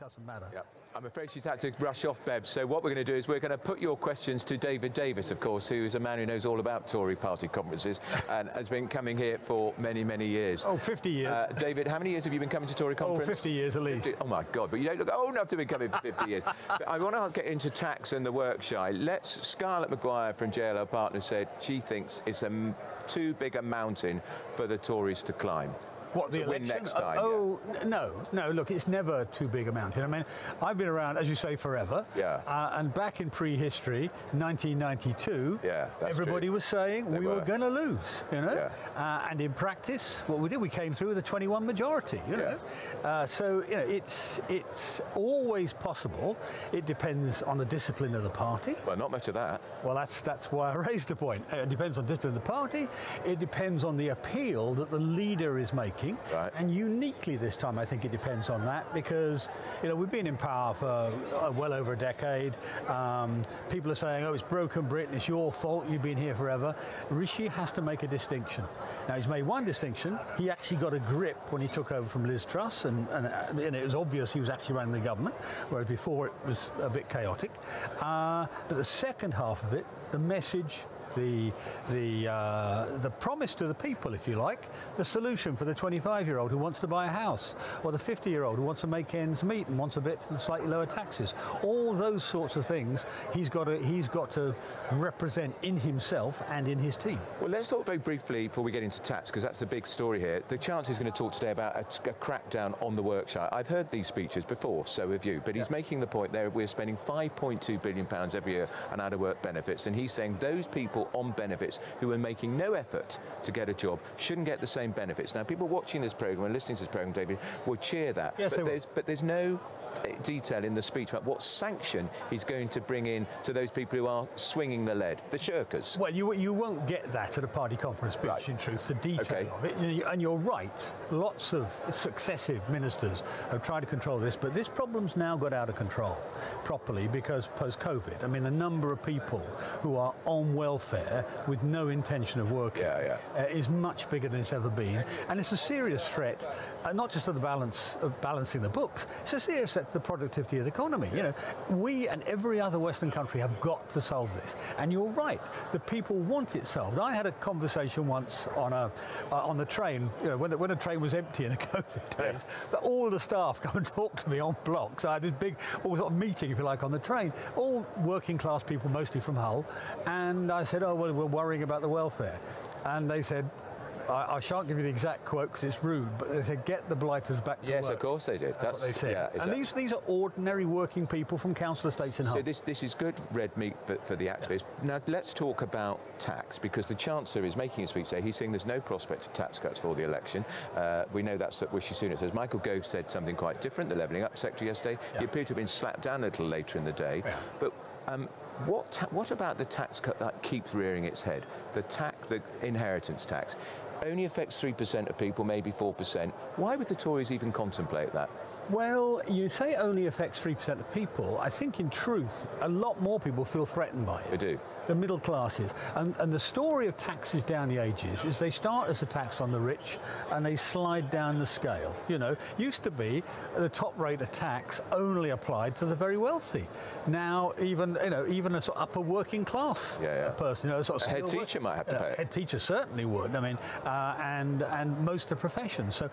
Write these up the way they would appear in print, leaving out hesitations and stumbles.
doesn't matter. Yep. I'm afraid she's had to rush off, Bev. So what we're going to do is we're going to put your questions to David Davis, of course, who is a man who knows all about Tory party conferences and has been coming here for many, many years. Oh, 50 years. David, how many years have you been coming to Tory conference? Oh, 50 years at least. 50, oh, my God, but you don't look old enough to be coming for 50 years. But I want to get into tax and the work shy. Scarlett Maguire from JLL Partners said she thinks it's too big a mountain for the Tories to climb. What, the election? Win next time? No, look, it's never too big a mountain. I mean, I've been around, as you say, forever. Yeah. And back in prehistory, 1992, everybody was saying we were going to lose, you know. Yeah. And in practice, what we did, we came through with a 21 majority, you know. So, you know, it's always possible. It depends on the discipline of the party. Well, not much of that. Well, that's why I raised the point. It depends on the discipline of the party. It depends on the appeal that the leader is making. Right. And uniquely this time, I think it depends on that because, you know, we've been in power for well over a decade. People are saying, oh, it's broken Britain, it's your fault, you've been here forever. Rishi has to make a distinction. Now, he's made one distinction. He actually got a grip when he took over from Liz Truss, and it was obvious he was actually running the government, whereas before it was a bit chaotic. But the second half of it, the message, the promise to the people, if you like, the solution for the 25-year-old who wants to buy a house, or the 50-year-old who wants to make ends meet and wants a bit slightly lower taxes. All those sorts of things he's got to represent in himself and in his team. Well, let's talk very briefly before we get into tax, because that's the big story here. The Chancellor is going to talk today about a crackdown on the work share. I've heard these speeches before, so have you, but he's making the point there we're spending £5.2 billion every year on out-of-work benefits, and he's saying those people on benefits who are making no effort to get a job shouldn't get the same benefits. Now, people watching this programme and listening to this programme, David, will cheer that. Yes, but there's no detail in the speech about what sanction he's going to bring in to those people who are swinging the lead, the shirkers. Well, you won't get that at a party conference speech, in truth, the detail of it. And you're right, lots of successive ministers have tried to control this, but this problem's now got out of control properly because post-COVID. I mean, the number of people who are on welfare with no intention of working is much bigger than it's ever been. And it's a serious threat, not just to the balance of balancing the books, it's a serious threat to the productivity of the economy. You know, we and every other Western country have got to solve this. And you're right, the people want it solved. I had a conversation once on the train, you know, when the train was empty in the COVID days, that all the staff come and talk to me on blocks. I had this big sort of meeting, if you like, on the train, all working class people, mostly from Hull, and I said, oh, well, we're worrying about the welfare. And they said, I shan't give you the exact quote because it's rude, but they said, get the blighters back to work. Yes, of course they did. That's what they said. Yeah, exactly. And these are ordinary working people from council estates in Hull. So this is good red meat for the activists. Now, let's talk about tax, because the Chancellor is making a speech today. He's saying there's no prospect of tax cuts for the election. We know that's what Rishi Sunak says. Michael Gove said something quite different, the Levelling Up Secretary yesterday. He appeared to have been slapped down a little later in the day. But what about the tax cut that keeps rearing its head? The inheritance tax only affects 3% of people, maybe 4%. Why would the Tories even contemplate that? Well, you say only affects 3% of people. I think, in truth, a lot more people feel threatened by it. They do. The middle classes. And the story of taxes down the ages is they start as a tax on the rich and they slide down the scale. You know, used to be the top rate of tax only applied to the very wealthy. Now, even a sort of upper working class person, you know, sort of a head teacher might have to pay it. Head teacher certainly would. I mean, and most of the professions. So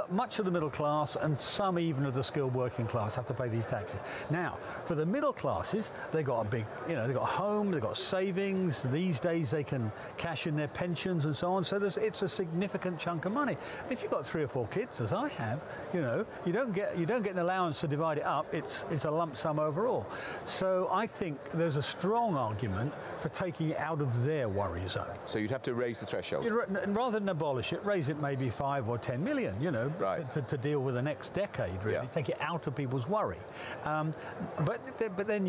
much of the middle class and some even of the skilled working class have to pay these taxes. Now, for the middle classes, they got a big, you know, they got a home, they got savings. These days they can cash in their pensions and so on. So it's a significant chunk of money. If you've got 3 or 4 kids, as I have, you know, you don't get an allowance to divide it up. It's a lump sum overall. So I think there's a strong argument for taking it out of their worry zone. So you'd have to raise the threshold. Rather than abolish it, raise it maybe 5 or 10 million. You know, to deal with the next decade. Really, take it out of people's worry. But then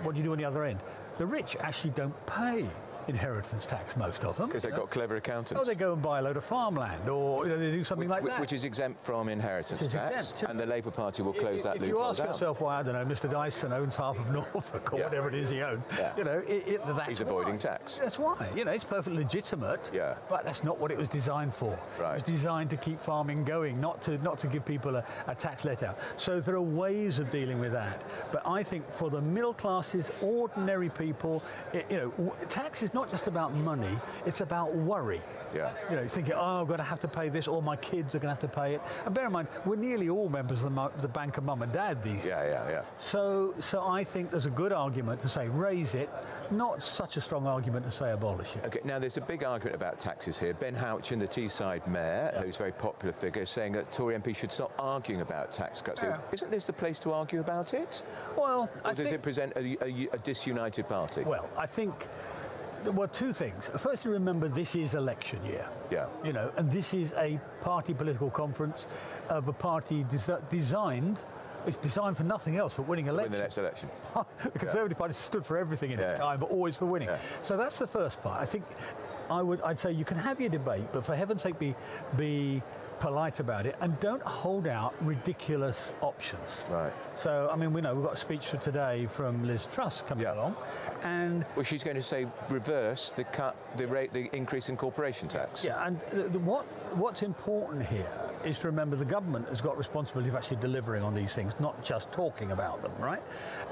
what do you do on the other end? The rich actually don't pay inheritance tax, most of them. Because they've got clever accountants. Oh, they go and buy a load of farmland, or they do something like that. Which is exempt from inheritance tax, and the Labour Party will close that loophole down. If you ask yourself why, I don't know, Mr. Dyson owns half of Norfolk, or whatever it is he owns, that's he's avoiding tax. That's why. It's perfectly legitimate, but that's not what it was designed for. Right. It was designed to keep farming going, not to give people a tax let-out. So there are ways of dealing with that. But I think for the middle classes, ordinary people, tax is not just about money, it's about worry. Yeah. Thinking, I'm going to have to pay this, or my kids are going to have to pay it. And bear in mind, we're nearly all members of the bank of mum and dad these days. Yeah. So I think there's a good argument to say raise it, not such a strong argument to say abolish it. Okay, now there's a big argument about taxes here. Ben Houchin, the Teesside mayor, who's a very popular figure, saying that Tory MP should stop arguing about tax cuts. Yeah. Isn't this the place to argue about it? Well, or does it present a disunited party? Well, I think... Well, two things. Firstly, remember this is election year. Yeah. And this is a party political conference of a party designed. It's designed for nothing else but winning elections. Win the next election. The Conservative Party stood for everything in its time, but always for winning. Yeah. So that's the first part. I think I'd say you can have your debate, but for heaven's sake, be polite about it and don't hold out ridiculous options. Right. So, I mean, we know we've got a speech for today from Liz Truss coming along, and well, she's going to say reverse the increase in corporation tax. Yeah, and what's important here is to remember the government has got responsibility of actually delivering on these things, not just talking about them, right?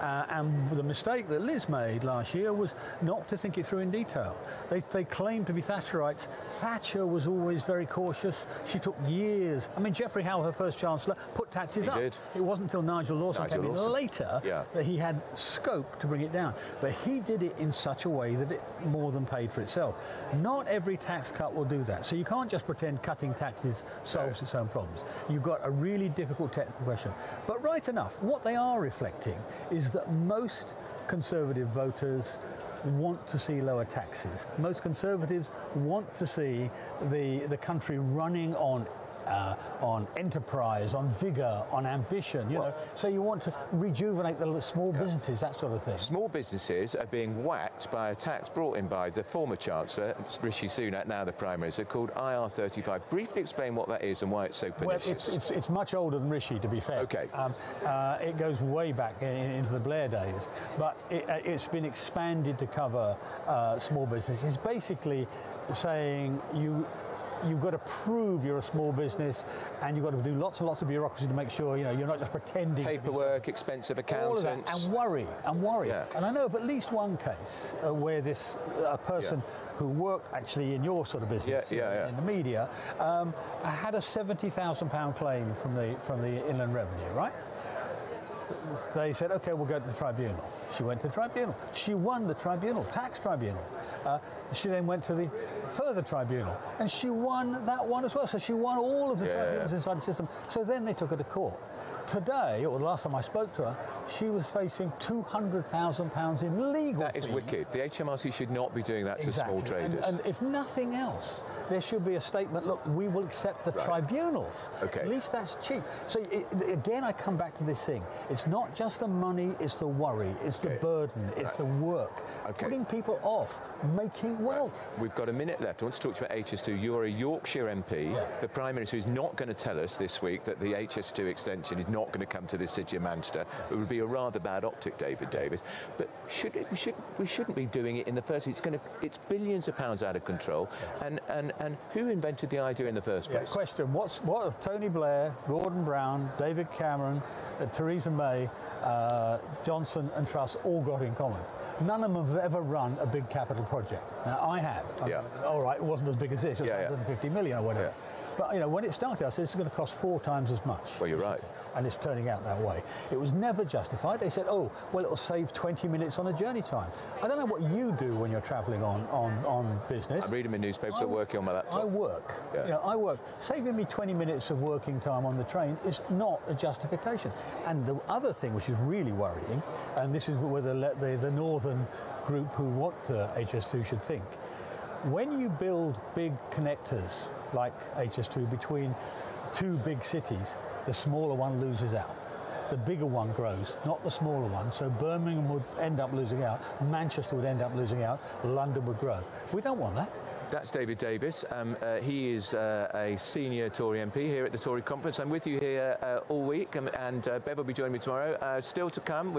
And the mistake that Liz made last year was not to think it through in detail. They claim to be Thatcherites. Thatcher was always very cautious. She took years. I mean, Geoffrey Howe, her first chancellor, put taxes up. He did. It wasn't until Nigel Lawson came in later that he had scope to bring it down. But he did it in such a way that it more than paid for itself. Not every tax cut will do that. So you can't just pretend cutting taxes solves its own problems. You've got a really difficult technical question. But right enough, what they are reflecting is that most Conservative voters want to see lower taxes. Most Conservatives want to see the country running on enterprise, on vigour, on ambition, So you want to rejuvenate the small businesses, that sort of thing. Small businesses are being whacked by a tax brought in by the former Chancellor, Rishi Sunak, now the Prime Minister, called IR35. Briefly explain what that is and why it's so pernicious. Well, it's much older than Rishi, to be fair. Okay. It goes way back into the Blair days, but it's been expanded to cover small businesses. It's basically saying you've got to prove you're a small business, and you've got to do lots and lots of bureaucracy to make sure you're not just pretending. Paperwork, expensive accountants, all of that, and worry. Yeah. And I know of at least one case where a person who worked actually in your sort of business, in the media, had a £70,000 claim from the Inland Revenue, right? They said, OK, we'll go to the tribunal. She went to the tribunal. She won the tribunal, tax tribunal. She then went to the further tribunal, and she won that one as well. So she won all of the tribunals inside the system. So then they took her to court. Today, or the last time I spoke to her, she was facing £200,000 in legal fees. That is wicked. The HMRC should not be doing that to small traders. And if nothing else, there should be a statement, look, we will accept the tribunals. Okay. At least that's cheap. So again, I come back to this thing. It's not just the money, it's the worry, it's the burden, it's the work. Putting people off, making wealth. We've got a minute left. I want to talk to you about HS2. You're a Yorkshire MP. Yeah. The Prime Minister is not going to tell us this week that the HS2 extension is not going to come to the city of Manchester. It would be a rather bad optic, David Davis. But we shouldn't be doing it in the first place. It's billions of pounds out of control. And who invented the idea in the first place? Question: What have Tony Blair, Gordon Brown, David Cameron, Theresa May, Johnson and Truss all got in common? None of them have ever run a big capital project. Now, I have. All right, it wasn't as big as this. It was 150 million or whatever. Yeah. But when it started, I said it's going to cost 4 times as much. Well, you're right. And it's turning out that way. It was never justified. They said, oh, well, it'll save 20 minutes on a journey time. I don't know what you do when you're travelling on business. I read them in newspapers. I'm working on my laptop. I work. Yeah. I work. Saving me 20 minutes of working time on the train is not a justification. And the other thing which is really worrying, and this is where the northern group who want HS2 should think, when you build big connectors like HS2 between 2 big cities, the smaller one loses out. the bigger one grows, not the smaller one. So Birmingham would end up losing out, Manchester would end up losing out, London would grow. We don't want that. That's David Davis. He is a senior Tory MP here at the Tory conference. I'm with you here all week, and Bev will be joining me tomorrow. Still to come.